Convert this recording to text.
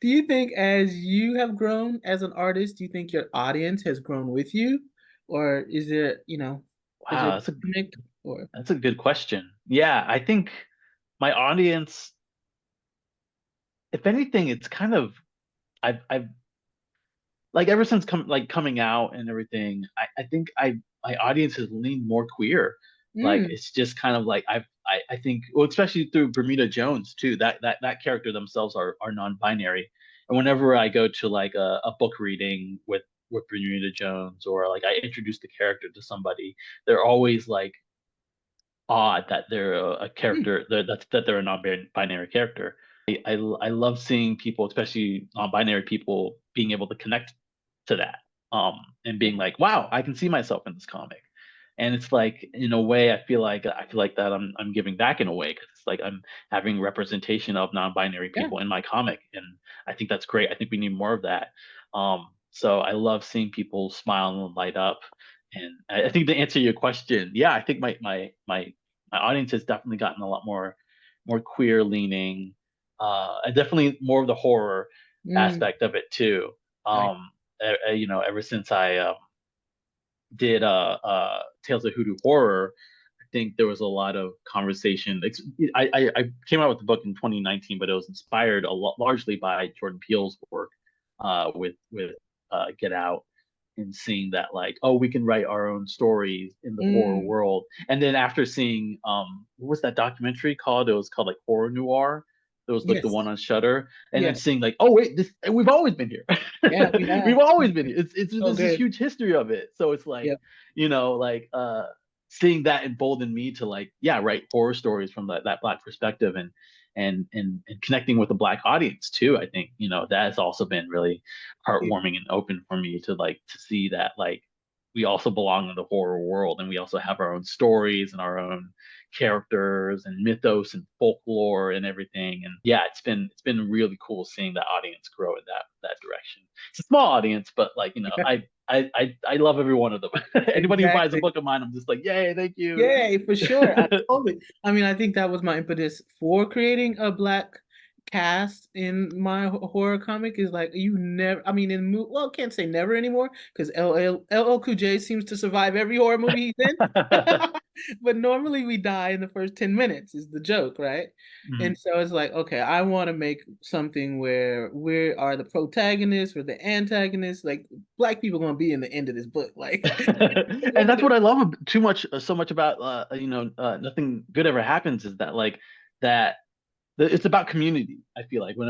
Do you think as you have grown as an artist, do you think your audience has grown with you? Or is there, is there Wow, a disconnect or that's a good question. Yeah, I think my audience, if anything, it's kind of I've like ever since coming out and everything, I think my audience has leaned more queer. Like mm, it's just kind of like I think well, especially through Bermuda Jones too. That character themselves are non-binary. And whenever I go to like a book reading with Bermuda Jones or like I introduce the character to somebody, they're always like odd that they're a mm, character that they're a non-binary character. I love seeing people, especially non-binary people, being able to connect to that, and being like, "Wow, I can see myself in this comic." And it's like, in a way, I feel like that I'm giving back in a way because it's like I'm having representation of non-binary yeah. people in my comic, and I think that's great. I think we need more of that. So I love seeing people smile and light up. And I think to answer your question, yeah, I think my audience has definitely gotten a lot more queer leaning, and definitely more of the horror Mm, aspect of it too. right. Ever since I did Tales of Hoodoo Horror, I think there was a lot of conversation. I came out with the book in 2019, but it was inspired a lot largely by Jordan Peele's work with Get Out, and seeing that like, oh, we can write our own stories in the horror Mm, world. And then after seeing what was that documentary called? It was called like Horror Noir. It was like the yes. one on Shutter, and then Yes. seeing like, oh wait, this we've always been here. Yeah, we have. We've always been here. It's So there's this good. huge history of it. So it's like, Yeah. like seeing that emboldened me to like, yeah, write horror stories from that black perspective, and connecting with the black audience too. I think, that has also been really heartwarming and open for me to like to see that like we also belong in the horror world, and we also have our own stories and our own characters and mythos and folklore and everything. And yeah, it's been really cool seeing the audience grow in that direction. It's a small audience, but like, I love every one of them. Anybody who buys a Exactly. book of mine, I'm just like, yay, thank you. Yay, for sure. I totally. I mean, I think that was my impetus for creating a black cast in my horror comic is like you never, I mean, well, can't say never anymore because LL Cool J seems to survive every horror movie he's in. But normally we die in the first 10 minutes is the joke, right? And Mhm. so it's like, okay, I want to make something where we are the protagonists or the antagonists. Like black people gonna be in the end of this book. Like And that's what I love so much about nothing good ever happens, is that like that it's about community. I feel like when